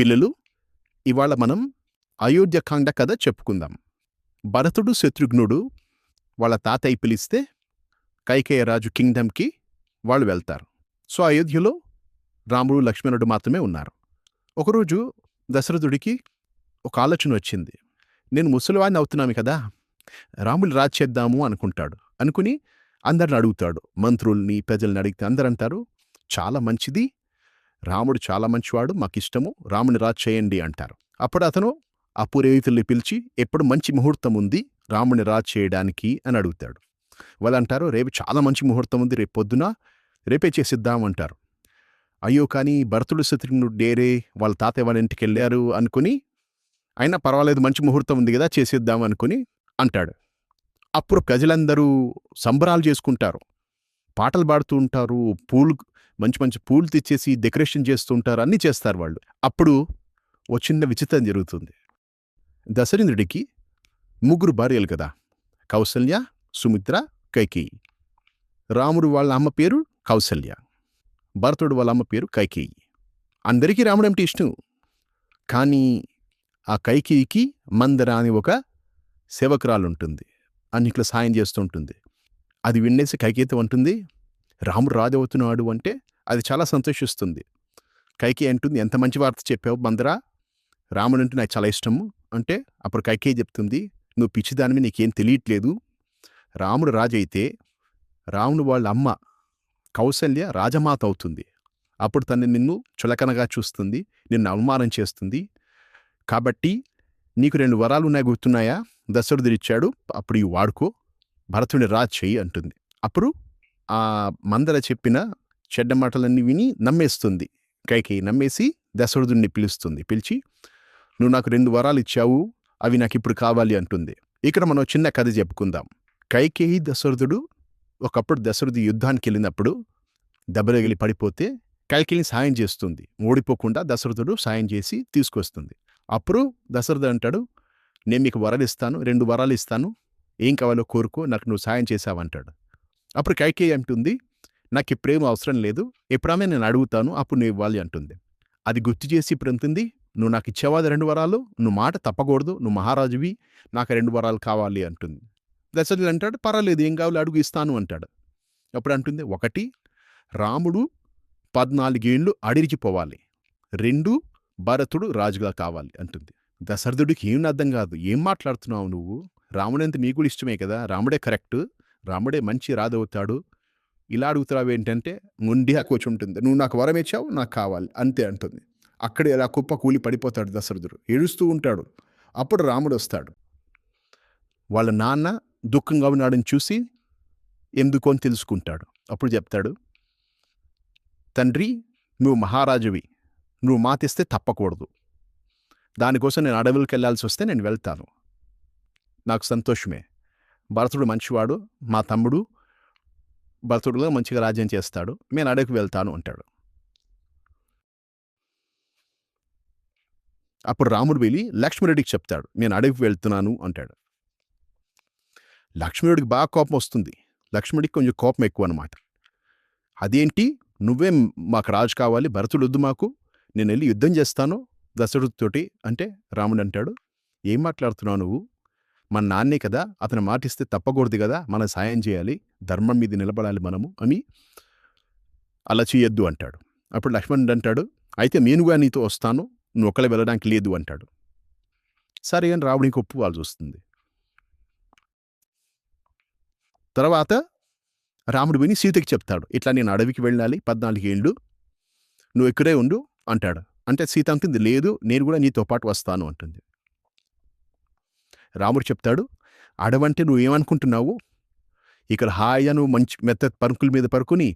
పిల్లలు, ఇవాళ మనం అయోధ్యకాండ కథ చెప్పుకుందాం. భరతుడు శత్రుఘ్నుడు వాళ్ళ తాతయ్య పిలిస్తే కైకేయ రాజు కింగ్డమ్కి వాళ్ళు వెళ్తారు. సో అయోధ్యలో రాముడు లక్ష్మణుడు మాత్రమే ఉన్నారు. ఒకరోజు దశరథుడికి ఒక ఆలోచన వచ్చింది. నేను ముసలివాడిని అవుతున్నాను కదా, రాములు రాజు చేద్దాము అనుకుంటాడు. అనుకుని అందరిని అడుగుతాడు, మంత్రుల్ని ప్రజల్ని అడిగితే అందరు అంటారు, చాలా మంచిది, రాముడు చాలా మంచివాడు, మాకిష్టము, రాముని రాజు చేయండి అంటారు. అప్పుడు అతను ఆ పురోహితుల్ని పిలిచి ఎప్పుడు మంచి ముహూర్తం ఉంది రాముని రాజు చేయడానికి అని అడుగుతాడు. వాళ్ళు అంటారు, రేపు చాలా మంచి ముహూర్తం ఉంది, రేపు పొద్దున రేపే చేసిద్దాం అంటారు. అయ్యో, కానీ భరతుడు శత్రుఘ్నుడు డేరే వాళ్ళ తాతయ్య వాళ్ళ ఇంటికి వెళ్ళారు అనుకుని, అయినా పర్వాలేదు మంచి ముహూర్తం ఉంది కదా చేసేద్దాం అనుకుని అంటాడు. అప్పుడు ప్రజలందరూ సంబరాలు చేసుకుంటారు, పాటలు పాడుతూ ఉంటారు, పూలు మంచి మంచి పూలు తెచ్చేసి డెకరేషన్ చేస్తూ ఉంటారు, అన్నీ చేస్తారు వాళ్ళు. అప్పుడు ఓ చిన్న విచిత్రం జరుగుతుంది. దశరథుడికి ముగ్గురు భార్యలు కదా, కౌసల్య, సుమిత్ర, కైకేయి. రాముడు వాళ్ళ అమ్మ పేరు కౌసల్య, భరతుడు వాళ్ళ అమ్మ పేరు కైకేయి. అందరికీ రాముడు అంటే ఇష్టం. కానీ ఆ కైకేయికి మందర అని ఒక సేవకురాలు ఉంటుంది, అన్నిట్లో సాయం చేస్తూ ఉంటుంది. అది వినేసి కైకేయితో అంటుంది, రాముడు రాజు అవుతున్నాడు అంటే అది చాలా సంతోషిస్తుంది. కైకేయి అంటుంది, ఎంత మంచి వార్త చెప్పావు మందరా, రాముడు అంటే నాకు చాలా ఇష్టము అంటే. అప్పుడు కైకేయి చెప్తుంది, నువ్వు పిచ్చిదానివి, నీకేం తెలియట్లేదు. రాముడు రాజు అయితే రాముడు వాళ్ళ అమ్మ కౌసల్య రాజమాత అవుతుంది. అప్పుడు తను నిన్ను చులకనగా చూస్తుంది, నిన్ను అవమానం చేస్తుంది. కాబట్టి నీకు 2 వరాలు ఉన్నాయి, గుర్తున్నాయా, దశరథుడు ఇచ్చాడు, అప్పుడు ఇవి వాడుకో, భరతుడిని రాజు చెయ్యి అంటుంది. అప్పుడు ఆ మందర చెప్పిన చెడ్డ మాటలన్నీ విని నమ్మేస్తుంది కైకేయి. నమ్మేసి దశరథుడిని పిలుస్తుంది. పిలిచి, నువ్వు నాకు 2 వరాలు ఇచ్చావు, అవి నాకు ఇప్పుడు కావాలి అంటుంది. ఇక్కడ మనం చిన్న కథ చెప్పుకుందాం. కైకేయి దశరథుడు ఒకప్పుడు దశరథుడు యుద్ధానికి వెళ్ళినప్పుడు దెబ్బరగిలి పడిపోతే కైకేయిని సాయం చేస్తుంది. ఓడిపోకుండా దశరథుడు సాయం చేసి తీసుకొస్తుంది. అప్పుడు దశరథుడు అంటాడు, నేను మీకు వరాలు ఇస్తాను, 2 వరాలు ఇస్తాను, ఏం కావాలో కోరుకో, నాకు నువ్వు సాయం చేసావంటాడు. అప్పుడు కైకేయి అంటుంది, నాకు ఇప్పుడేం అవసరం లేదు, ఎప్పుడైనా నేను అడుగుతాను, అప్పుడు నువ్వు ఇవ్వాలి అంటుంది. అది గుర్తు చేసి ఇప్పుడు అంటుంది, నువ్వు నాకు ఇచ్చేవాది 2 వరాలు, నువ్వు మాట తప్పకూడదు, నువ్వు మహారాజువి, నాకు 2 వరాలు కావాలి అంటుంది. దశరథుడు అంటాడు, పర్వాలేదు, ఏం కావాలో అడుగు, ఇస్తాను అంటాడు. అప్పుడు అంటుంది, 1 రాముడు 14 ఏళ్ళు అడిరిచిపోవాలి, 2 భరతుడు రాజుగా కావాలి అంటుంది. దశరథుడికి ఏం అర్థం కాదు, ఏం మాట్లాడుతున్నావు నువ్వు, రాముడంటే నీకు కూడా ఇష్టమే కదా, రాముడే కరెక్ట్, రాముడే మంచి రాజవుతాడు, ఇలా అడుగుతావు ఏంటంటే ముండిగా కూర్చుంటుంది. నువ్వు నాకు వరం ఇచ్చావు, నాకు కావాలి అంతే అంటుంది. అక్కడే ఇలా కుప్ప కూలి పడిపోతాడు దశరథుడు, ఏడుస్తూ ఉంటాడు. అప్పుడు రాముడు వస్తాడు. వాళ్ళ నాన్న దుఃఖంగా ఉన్నాడని చూసి ఎందుకు అని తెలుసుకుంటాడు. అప్పుడు చెప్తాడు, తండ్రి, నువ్వు మహారాజువి, నువ్వు మాటిస్తే తప్పకూడదు, దానికోసం నేను అడవులకు వెళ్ళాల్సి వస్తే నేను వెళ్తాను, నాకు సంతోషమే, భరతుడు మంచివాడు, మా తమ్ముడు భరతుడుగా మంచిగా రాజ్యం చేస్తాడు, నేను అడవికి వెళ్తాను అంటాడు. అప్పుడు రాముడు వెళ్ళి లక్ష్మణుడికి చెప్తాడు, నేను అడవికి వెళ్తున్నాను అంటాడు. లక్ష్మణుడికి బాగా కోపం వస్తుంది. లక్ష్మణుడికి కొంచెం కోపం ఎక్కువ అనమాట. అదేంటి, నువ్వే మాకు రాజు కావాలి, భరతుడు వద్దు మాకు, నేను వెళ్ళి యుద్ధం చేస్తాను దశరథుడితోటి అంటే. రాముడు అంటాడు, ఏం మాట్లాడుతున్నావు నువ్వు, మన నాన్నే కదా, అతను మాటిస్తే తప్పకూడదు కదా, మనం సాయం చేయాలి, ధర్మం మీద నిలబడాలి మనము అని, అలా చేయొద్దు అంటాడు. అప్పుడు లక్ష్మణుడు అంటాడు, అయితే నేనుగా నీతో వస్తాను, నువ్వు ఒకళ్ళే వెళ్ళడానికి లేదు అంటాడు. సరే అని రాముడికి ఒప్పుకోవాల్సి వస్తుంది. తర్వాత రాముడు విని సీతకి చెప్తాడు, ఇట్లా నేను అడవికి వెళ్ళాలి 14 ఏళ్ళు, నువ్వు ఇక్కడే ఉండు అంటాడు. అంటే సీత అంటుంది, లేదు, నేను కూడా నీతో పాటు వస్తాను అంటుంది. రాముడు చెప్తాడు, అడవంటే నువ్వేమనుకుంటున్నావు, ఇక్కడ హాయిగా నువ్వు మంచి మెత్త పరుకుల మీద పరుకుని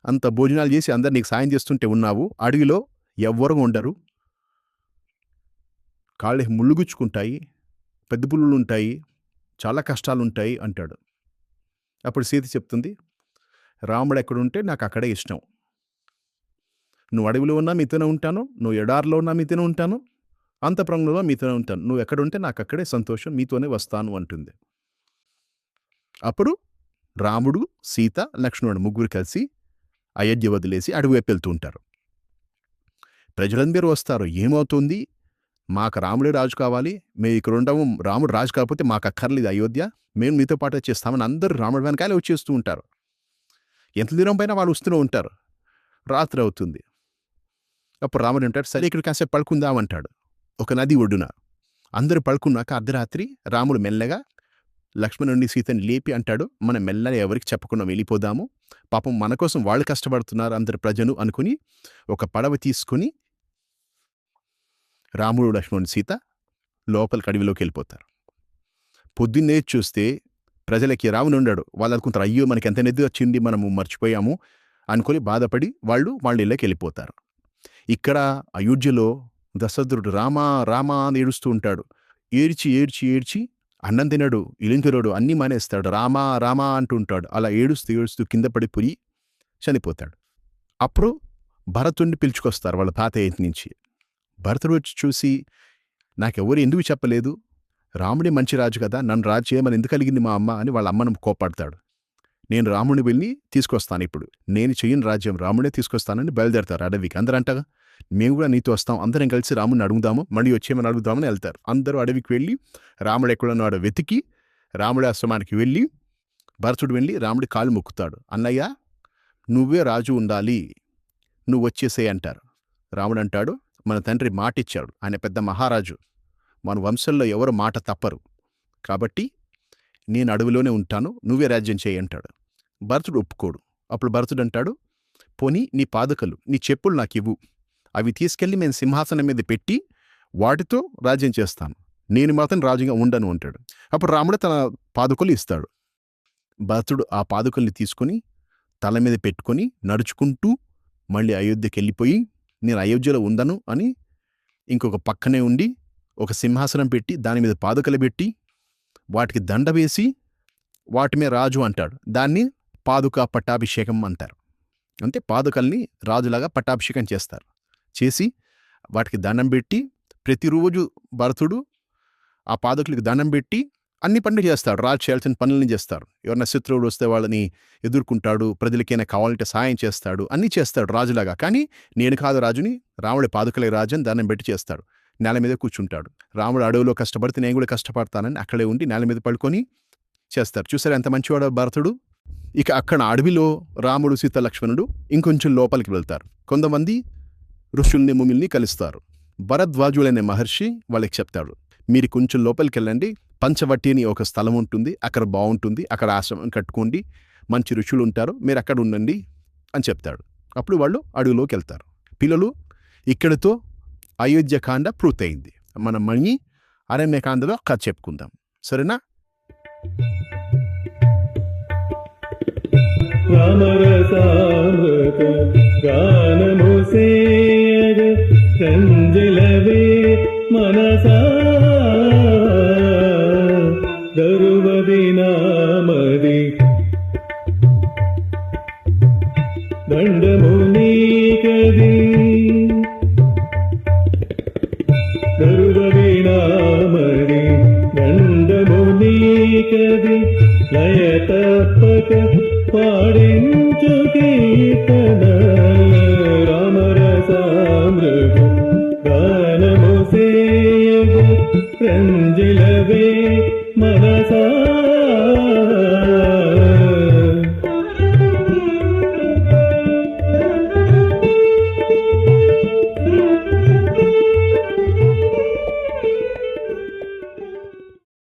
అంత భోజనాలు చేసి అందరు నీకు సాయం చేస్తుంటే ఉన్నావు, అడవిలో ఎవ్వరూ ఉండరు, కాళ్ళకి ముళ్ళు గుచ్చుకుంటాయి, పెద్ద పుల్లులు ఉంటాయి, చాలా కష్టాలు ఉంటాయి అంటాడు. అప్పుడు సీత చెప్తుంది, రాముడు ఎక్కడుంటే నాకు అక్కడే ఇష్టం, నువ్వు అడవిలో ఉన్నా మీతోనే ఉంటాను, నువ్వు ఎడారిలో ఉన్నా మీతోనే ఉంటాను, అంతఃపురంలో మీతోనే ఉంటాను, నువ్వు ఎక్కడుంటే నాకు అక్కడే సంతోషం, మీతోనే వస్తాను అంటుంది. అప్పుడు రాముడు, సీత, లక్ష్మణుడు ముగ్గురు కలిసి అయోధ్య వదిలేసి అడవి వైపు వెళ్తూ ఉంటారు. ప్రజలందరూ వస్తారు. ఏమవుతుంది, మాకు రాముడే రాజు కావాలి, మేము ఇక్కడ ఉండము, రాముడు రాజు కాకపోతే మాకు అక్కర్లేదు అయోధ్య, మేము మీతో పాటు వచ్చేస్తామని అందరూ రాముడి వెనకాలే వచ్చేస్తూ ఉంటారు. ఎంత దూరం పైన వాళ్ళు వస్తూనే ఉంటారు. రాత్రి అవుతుంది. అప్పుడు రాముడు అంటాడు, సరే ఇక్కడ కాసేపు పడుకుందామంటాడు. ఒక నది ఒడ్డున అందరూ పడుకున్నాక అర్ధరాత్రి రాముడు మెల్లగా లక్ష్మణుడిని సీతని లేపి అంటాడు, మనం మెల్లగా ఎవరికి చెప్పకుండా వెళ్ళిపోదాము, పాపం మన కోసం వాళ్ళు కష్టపడుతున్నారు అందరు ప్రజలు అనుకుని ఒక పడవ తీసుకుని రాముడు లక్ష్మణుడు సీత లోపలికి అడవిలోకి వెళ్ళిపోతారు. పొద్దున్నే చూస్తే ప్రజలకి రాముడు ఉన్నాడు. వాళ్ళు అనుకుంటారు, అయ్యో మనకి ఎంత నిద్ర వచ్చింది, మనము మర్చిపోయాము అనుకుని బాధపడి వాళ్ళు వాళ్ళ ఇళ్ళకి వెళ్ళిపోతారు. ఇక్కడ అయోధ్యలో దశరథుడు రామా రామా అని ఏడుస్తూ ఉంటాడు. ఏడ్చి ఏడ్చి ఏడ్చి అన్నం తినడు, ఇల్లు తినడు, అన్నీ మానేస్తాడు, రామా రామా అంటూ ఉంటాడు. అలా ఏడుస్తూ ఏడుస్తూ కింద పడిపోయి చనిపోతాడు. అప్పుడు భరతుడిని పిలుచుకొస్తారు వాళ్ళ తాతయ్య ఇంటి నుంచి. భరతుడు వచ్చి చూసి, నాకెవరు ఎందుకు చెప్పలేదు, రాముడే మంచి రాజు కదా, నన్ను రాజు చేయమని ఎందుకు కలిగింది మా అమ్మ అని వాళ్ళ అమ్మను కోపాడతాడు. నేను రాముడిని వెళ్ళి తీసుకొస్తాను, ఇప్పుడు నేను చెయ్యని రాజ్యం రాముడే తీసుకొస్తానని బయలుదేరతారు అడవికి. అందరూ అంటారు, మేము కూడా నీతో వస్తాం, అందరం కలిసి రాముడిని అడుగుదాము, మళ్ళీ వచ్చేమని అడుగుదామని వెళ్తారు. అందరూ అడవికి వెళ్ళి రాముడు ఎక్కడున్నాడో వెతికి రాముడి ఆశ్రమానికి వెళ్ళి భరతుడు వెళ్ళి రాముడి కాలు మొక్కుతాడు. అన్నయ్య, నువ్వే రాజు ఉండాలి, నువ్వు వచ్చేసే అంటారు. రాముడు అంటాడు, మన తండ్రి మాట ఇచ్చాడు, ఆయన పెద్ద మహారాజు, మన వంశంలో ఎవరు మాట తప్పరు, కాబట్టి నేను అడవిలోనే ఉంటాను, నువ్వే రాజ్యం చేయి అంటాడు. భరతుడు ఒప్పుకోడు. అప్పుడు భరతుడు అంటాడు, పోనీ నీ పాదుకలు, నీ చెప్పులు నాకు ఇవ్వు, అవి తీసుకెళ్ళి నేను సింహాసనం మీద పెట్టి వాటితో రాజ్యం చేస్తాను, నేను మాత్రం రాజుగా ఉండను అంటాడు. అప్పుడు రాముడు తన పాదుకలు ఇస్తాడు. భరతుడు ఆ పాదుకల్ని తీసుకుని తల మీద పెట్టుకొని నడుచుకుంటూ మళ్ళీ అయోధ్యకి వెళ్ళిపోయి, నేను అయోధ్యలో ఉండను అని ఇంకొక పక్కనే ఉండి ఒక సింహాసనం పెట్టి దాని మీద పాదుకలు పెట్టి వాటికి దండ వేసి వాటి మీద రాజు అంటాడు. దాన్ని పాదుక పట్టాభిషేకం అంటారు. అంటే పాదుకల్ని రాజులాగా పట్టాభిషేకం చేస్తారు. చేసి వాటికి దండం పెట్టి ప్రతిరోజు భరతుడు ఆ పాదుకలకి దండం పెట్టి అన్ని పనులు చేస్తాడు, రాజు చేయాల్సిన పనులని చేస్తారు. ఎవరైనా శత్రువుడు వస్తే వాళ్ళని ఎదుర్కొంటాడు, ప్రజలకైనా కావాలంటే సాయం చేస్తాడు, అన్నీ చేస్తాడు రాజులాగా. కానీ నేను కాదు రాజుని, రాముడి పాదుకలే రాజు అని దండం పెట్టి చేస్తాడు. నేల మీద కూర్చుంటాడు. రాముడు అడవిలో కష్టపడితే నేను కూడా కష్టపడతానని అక్కడే ఉండి నేల మీద పడుకొని చేస్తారు. చూసారు ఎంత మంచివాడు భరతుడు. ఇక అక్కడ అడవిలో రాముడు సీత లక్ష్మణుడు ఇంకొంచెం లోపలికి వెళ్తారు. కొంతమంది ఋషుల్ని ముమిల్ని కలుస్తారు. భరద్వాజులనే మహర్షి వాళ్ళకి చెప్తాడు, మీరు కొంచెం లోపలికి వెళ్ళండి, పంచవటి అని ఒక స్థలం ఉంటుంది, అక్కడ బాగుంటుంది, అక్కడ ఆశ్రమం కట్టుకోండి, మంచి ఋషులు ఉంటారు, మీరు అక్కడ ఉండండి అని చెప్తాడు. అప్పుడు వాళ్ళు అడవిలోకి వెళ్తారు. పిల్లలు, ఇక్కడితో అయోధ్యకాండ పూర్తయింది. మనం మళ్ళీ అరణ్యకాండలో కథ చెప్పుకుందాం, సరేనా? రామరసామృత గానము సేయ సంజలవే మనసా దరువది నామది దండము నీకది దరువది నామది దండము నీకది లయ తప్పక పాడించు కీర్తన రామరసామృత గానము సేయ రంజిలవే